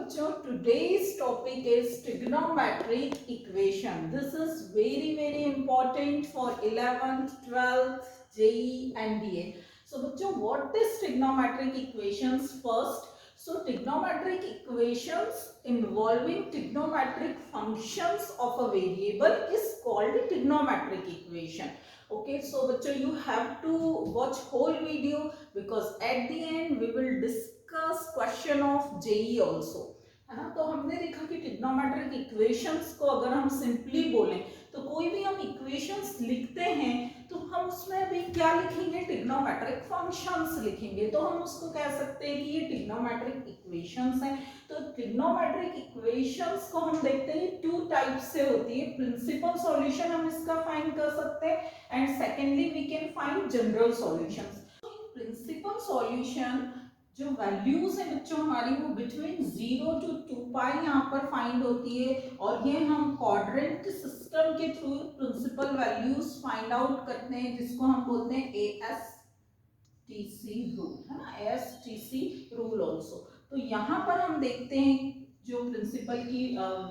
बच्चों, today's topic is trigonometric equation. This is very important for 11th, 12th, JEE and DA. So बच्चों, what is trigonometric equations first? So trigonometric equations involving trigonometric functions of a variable is called trigonometric equation. Okay, so बच्चों, you have to watch whole video because at the end we will discuss question of JEE also, है ना। तो हमने देखा कि trigonometric equations को अगर हम सिंपली बोलें तो कोई भी हम इक्वेशंस लिखते हैं तो हम उसमें भी क्या लिखेंगे, ट्रिग्नोमेट्रिक फंक्शंस लिखेंगे। तो हम उसको कह सकते हैं कि ये ट्रिग्नोमेट्रिक इक्वेशंस हैं। तो ट्रिग्नोमेट्रिक इक्वेशंस को हम देखते हैं टू टाइप से होती है। प्रिंसिपल सॉल्यूशन हम इसका फाइंड कर सकते हैं and secondly we can find general solutions. Principal solution जो वैल्यूज है बच्चों हमारी वो बिटवीन 0 to 2 पाई यहाँ पर फाइंड होती है और ये हम क्वाड्रेंट सिस्टम के through principal values find out करते हैं जिसको हम बोलते हैं ASTC रूल, है ना, ASTC रूल ऑल्सो। तो यहाँ पर हम देखते हैं जो प्रिंसिपल की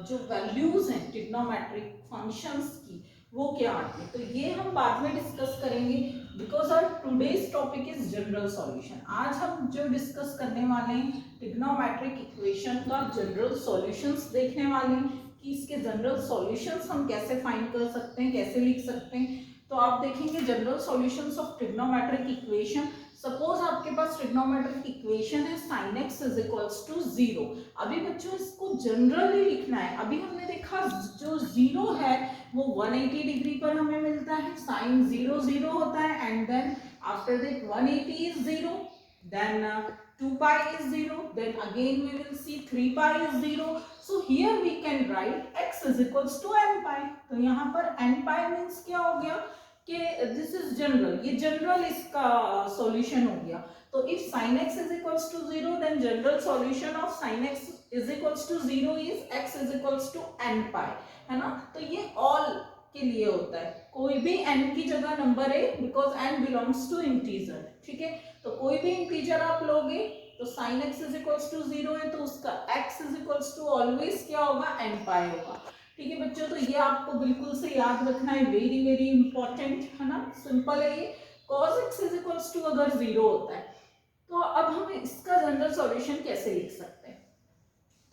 जो वैल्यूज हैं ट्रिग्नोमेट्रिक फंक्शंस की वो क्या आती है। तो ये हम बाद में डिस्कस करेंगे because our today's topic is general solution. आज हम जो डिस्कस करने वाले हैं ट्रिग्नोमेट्रिक इक्वेशन का जनरल सॉल्यूशंस देखने वाले हैं कि इसके जनरल सॉल्यूशंस हम कैसे फाइंड कर सकते हैं, कैसे लिख सकते हैं। तो आप देखेंगे general solutions of trigonometric equation. Suppose आपके पास ट्रिग्नोमेट्रिक इक्वेशन है sin x is equals to 0। अभी बच्चों इसको जनरली लिखना है। अभी हमने देखा जो 0 है वो 180 डिग्री पर हमें मिलता है, साइन 0 0 होता है and then after that 180 is 0, then 2 pi is 0, then again we will see 3 pi is 0. So here we can write x is equals to n pi. तो यहाँ पर n pi means क्या हो गया कि दिस इज जनरल, ये general इसका solution हो गया। तो if sin x is equals to 0 then general solution of sin x is equals to 0 is x is equals to n pi, है ना। तो ये ऑल के लिए होता है, कोई भी n की जगह नंबर है because n belongs to integer, ठीक है। तो कोई भी इंटीजर आप लोगे तो sin x is equals to 0 है तो उसका x is equals to always क्या होगा, n pi होगा, ठीक है बच्चों। तो ये आपको बिल्कुल से याद रखना है, वेरी इंपॉर्टेंट, है ना, सिंपल है ये। cos x is equals to अगर 0 होता है तो अब हम इसका जनरल सॉल्यूशन कैसे लिख सकते हैं।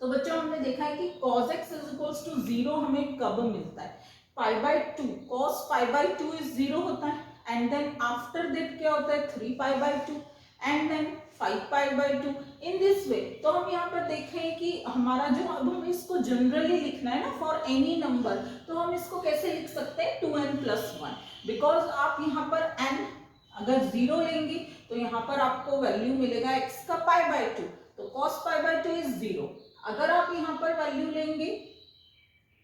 तो बच्चों हमने देखा है कि cos x is equals to 0 हमें कब मिलता है, पाई by 2, cos pi by 2 is 0 होता है एंड देन आफ्टर दैट क्या होता है 3 pi by 2 and then 5 pi by 2 in this way. तो हम यहाँ पर देखें कि हमारा जो अब हम इसको जनरली लिखना है ना फॉर एनी नंबर, तो हम इसको कैसे लिख सकते हैं 2n+1 बिकॉज आप यहाँ पर n अगर 0 लेंगे तो यहाँ पर आपको वैल्यू मिलेगा x का पाई बाय 2, तो cos पाई बाय 2 इज 0। अगर आप यहाँ पर वैल्यू लेंगे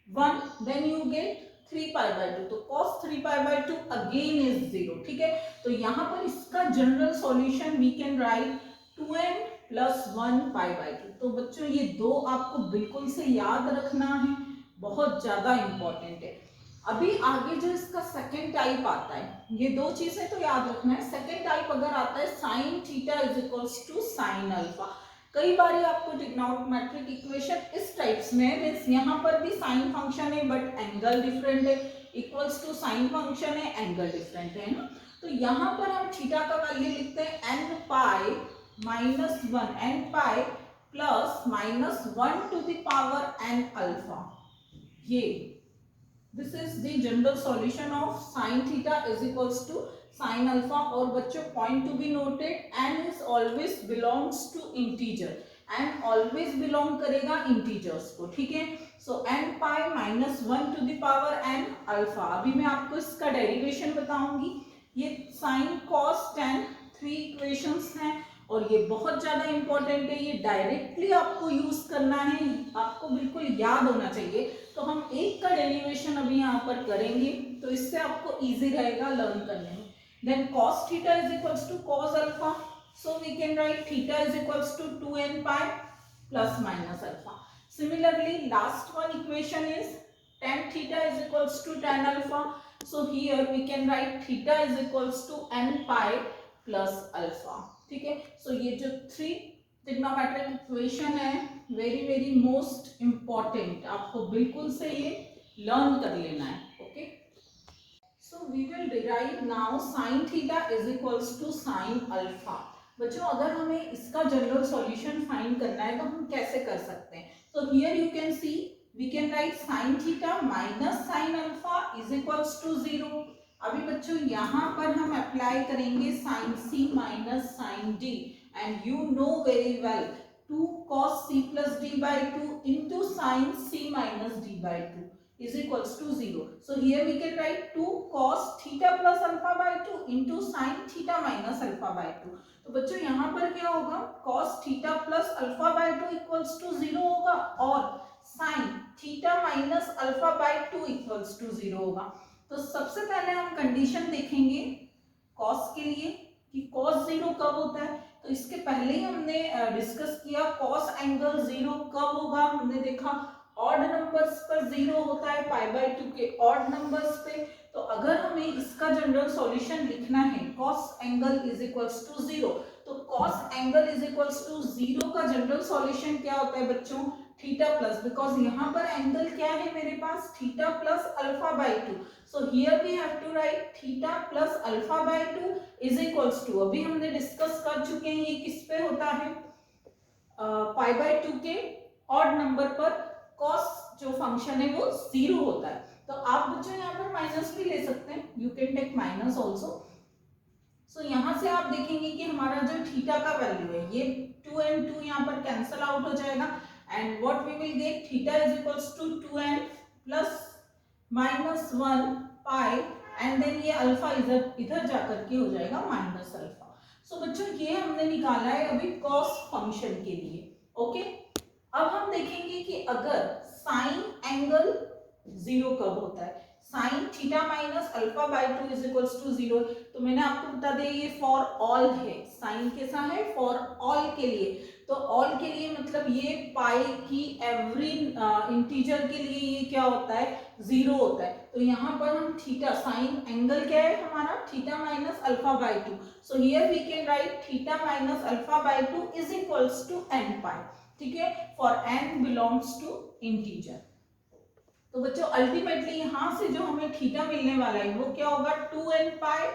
1 then you get 3 pi by 2, तो cos 3 pi by 2 again is 0, ठीक है। तो यहाँ पर इसका general solution we can write 2n+1 pi by 2। तो बच्चों ये दो आपको बिल्कुल से याद रखना है, बहुत ज्यादा इंपॉर्टेंट है। अभी आगे जो इसका सेकेंड टाइप आता है, ये दो चीजें तो याद रखना है। सेकेंड टाइप अगर आता है sin theta is equals to sin alpha. कई बार आपको ट्रिग्नोमेट्रिक इक्वेशन इस टाइप्स में मींस यहाँ पर भी साइन फंक्शन है बट एंगल डिफरेंट है, इक्वल्स टू साइन फंक्शन है एंगल डिफरेंट है ना। तो यहाँ पर हम थीटा का वैल्यू लिखते हैं n pi minus 1, n pi plus minus 1 to the power n alpha. ये this is the general solution of sine theta is equals to sine alpha. और बच्चों point to be noted, n is always belongs to integer, n always belong करेगा integers को, ठीक है। So n pi minus 1 to the power n alpha. अभी मैं आपको इसका डेरिवेशन बताऊंगी। ये साइन कॉस टेन 3 इक्वेशंस हैं और ये बहुत ज्यादा इंपॉर्टेंट है, ये डायरेक्टली आपको यूज करना है, आपको बिल्कुल याद होना चाहिए। तो हम एक का डेरिवेशन अभी यहाँ पर करेंगे तो इससे आपको इजी रहेगा लर्न करने में। Then cos theta is equals to cos alpha, so we can write theta is equals to 2n pi plus minus alpha. Similarly, last one equation is tan theta is equals to tan alpha, so here we can write theta is equals to n pi plus alpha, ठीक है। So ये जो 3 trigonometric equation है very very most important, आपको बिल्कुल से ये learn कर लेना है. Okay, so we will derive now sine theta is equals to sine alpha. बच्चों अगर हमें इसका जनरल सॉल्यूशन फाइंड करना है तो हम कैसे कर सकते हैं? So here you can see we can write sine theta minus sine alpha is equals to 0. अभी बच्चों यहाँ पर हम अप्लाई करेंगे sine C minus sine D, and you know very well 2 cos c plus d by 2 into sin c minus d by 2 is equals to 0. So here we can write 2 cos theta plus alpha by 2 into sin theta minus alpha by 2. तो बच्चों यहाँ पर क्या होगा, cos theta plus alpha by 2 equals to 0 होगा और sin theta minus alpha by 2 equals to 0 होगा. तो सबसे पहले हम कंडीशन देखेंगे cos के लिए कि cos 0 कब होता है. तो इसके पहले ही हमने डिस्कस किया cos एंगल 0 कब होगा. हमने देखा ऑड नंबर्स पर 0 होता है पाई बाय 2 के ऑड नंबर्स पे. तो अगर हमें इसका जनरल सॉल्यूशन लिखना है cos angle is equals to 0, तो cos angle is equals to 0 का जनरल सॉल्यूशन क्या होता है बच्चों, थीटा प्लस, बिकॉज यहाँ पर एंगल क्या है मेरे पास, theta plus alpha by 2. So here we have to write theta plus alpha by 2 is equals to, अभी हमने डिस्कस कर चुके हैं ये किस पे होता है, पाई बाय 2 के ऑड नंबर पर cos जो फंक्शन है वो 0 होता है. तो आप बच्चों यहाँ पर माइनस भी ले सकते हैं, you can take minus also. So यहाँ से आप देखेंगे कि हमारा जो थीटा का वैल्यू है ये 2 and 2 यहाँ पर कैंसल आउट हो जाएगा, and what we will get, theta is equals to 2n plus minus 1 pi, and then ये अल्फा इधर जाकर के हो जाएगा माइनस अल्फा. सो बच्चों ये हमने निकाला है अभी cos फंक्शन के लिए. ओके, अब हम देखेंगे कि अगर साइन एंगल 0 कब होता है, sine theta minus alpha by 2 is equals to 0. तो मैंने आपको बता दिया ये फॉर ऑल है, साइन कैसा है, फॉर ऑल के लिए. तो ऑल के लिए मतलब ये पाई की एवरी इंटीजर के लिए ये क्या होता है, 0 होता है. तो यहाँ पर हम थीटा, साइन एंगल क्या है हमारा, theta minus alpha by 2. So here we can write theta minus alpha by 2 is equals to n pi. ठीक है, for n belongs to integer. तो बच्चों अल्टीमेटली यहाँ से जो हमें थीटा मिलने वाला है वो क्या होगा, 2n पाई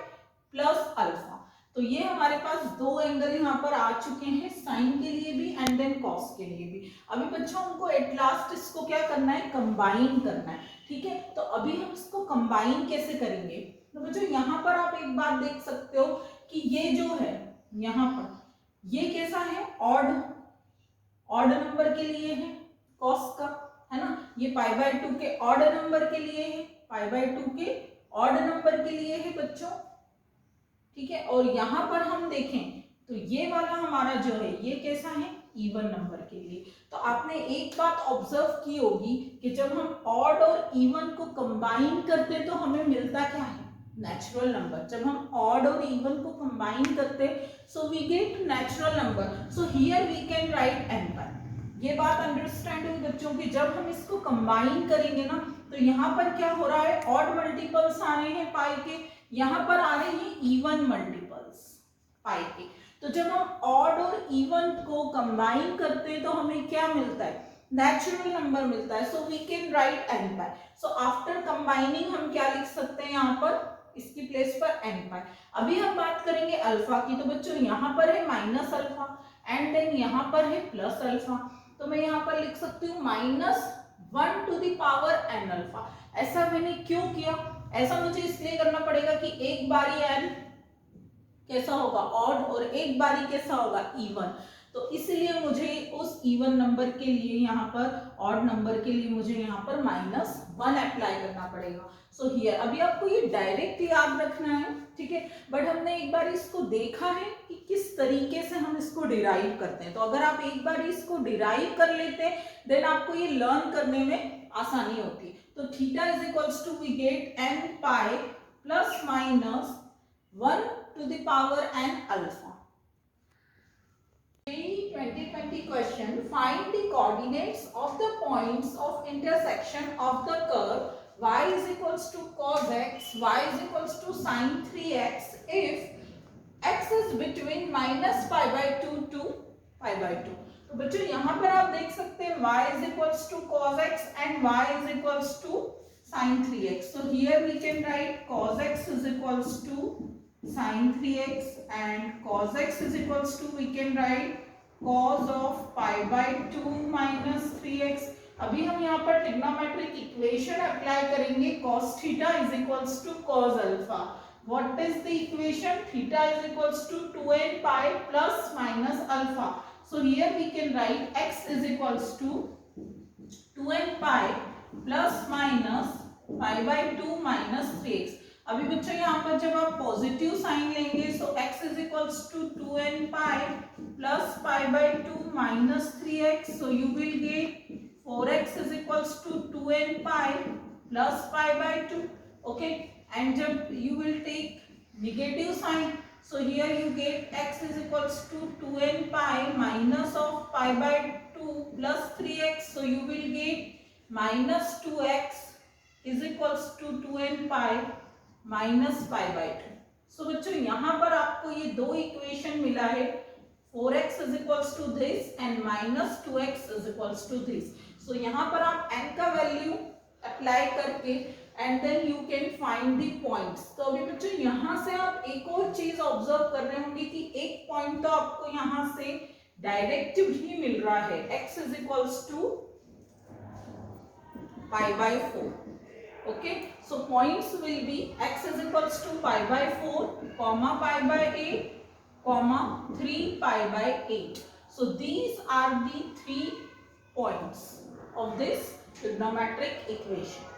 प्लस अल्फा. तो ये हमारे पास दो एंगल यहाँ पर आ चुके हैं, साइन के लिए भी एंड देन कॉस के लिए भी. अभी बच्चों हमको एट लास्ट इसको क्या करना है, कंबाइन करना है. ठीक है, तो अभी हम इसको कंबाइन कैसे करेंगे. तो बच्चों यहाँ पर आप एक बात देख सकते हो कि ये जो है यहाँ पर ये कैसा है, ऑड नंबर के लिए है कॉस का, है ना. ये पाई बाय 2 के ऑड नंबर के लिए है, पाई बाय 2 के ऑड नंबर के लिए है बच्चों. ठीक है, और यहाँ पर हम देखें तो ये वाला हमारा जो है ये कैसा है, इवन नंबर के लिए. तो आपने एक बात ऑब्जर्व की होगी कि जब हम ऑड और इवन को कंबाइन करते तो हमें मिलता क्या है, नेचुरल नंबर. जब हम ऑड और इवन को कंबाइन करते so we get natural number. So here we can write n pi. ये बात अंडरस्टैंड हुई बच्चों की, जब हम इसको कंबाइन करेंगे ना तो यहाँ पर क्या हो रहा है, ऑड मल्टीपल्स आ रहे हैं पाई के, यहाँ पर आ रहे हैं इवन मल्टीपल्स पाई के. तो जब हम ऑड और इवन को कंबाइन करते हैं तो हमें क्या मिलता है, नेचुरल नंबर मिलता है. So we can write n pi. So after combining हम क्या लिख सकते हैं यहाँ पर, इसकी प्लेस पर n पाई. अभी हम बात करेंगे अल्फा की. तो बच्चों यहाँ पर है माइनस अल्फा एंड देन यहाँ पर है प्लस अल्फा. तो मैं यहाँ पर लिख सकती हूँ -1 to the power n alpha. ऐसा मैंने क्यों किया, ऐसा मुझे इसलिए करना पड़ेगा कि एक बारी n कैसा होगा, ऑड, और एक बारी कैसा होगा, इवन. तो इसलिए मुझे उस इवन नंबर के लिए यहाँ पर, ऑड नंबर के लिए मुझे यहाँ पर -1 अप्लाई करना पड़ेगा. सो हियर अभी आपको ये डायरेक्ट याद रखना है. ठीक है, बट हमने एक बार इसको देखा है कि किस तरीके से हम इसको डिराइव करते हैं. तो अगर आप एक बार इसको डिराइव कर लेते हैं देन आपको ये लर्न करने में आसानी होती है. तो theta is equals to we get n pi plus minus 1 to the power n alpha. 2020 question, find the coordinates of the points of intersection of the curve y is equals to cos x, y is equals to sin 3x if x is between -pi by 2 to pi by 2. तो बच्चों यहाँ पर आप देख सकते हैं y is equals to cos x and y is equals to sin 3x. So here we can write cos x is equals to sin 3x and cos x is equals to we can write cos of pi by 2 minus 3x. अभी हम यहाँ पर trigonometric equation apply करेंगे. cos theta is equals to cos alpha. What is the equation? Theta is equals to 2n pi plus minus alpha. So here we can write x is equals to 2n pi plus minus pi by 2 minus 3x. अभी बच्चों यहाँ पर जब आप positive sign लेंगे so x is equals to 2n pi plus pi by 2 minus 3x. So you will get 4x is equals to 2n pi plus pi by 2. Okay, and जब you will take negative sign so here you get x is equals to 2n pi minus of pi by 2 plus 3x. So you will get minus 2x is equals to 2n pi minus pi by 2. So बच्चों यहाँ पर आपको ये दो equation मिला है. 4x is equals to this and minus 2x is equals to this. So यहाँ पर आप n का वैल्यू अप्लाई करके and then you can find the points. तो अभी बच्चों यहाँ से आप एक और चीज ऑब्जर्व कर रहे होंगे कि एक पॉइंट तो आपको यहाँ से डायरेक्ट ही मिल रहा है. x is equals to pi by 4. Okay, so points will be x is equals to pi by 4, comma pi by 8, comma 3 pi by 8. So these are the 3 points of this trigonometric equation.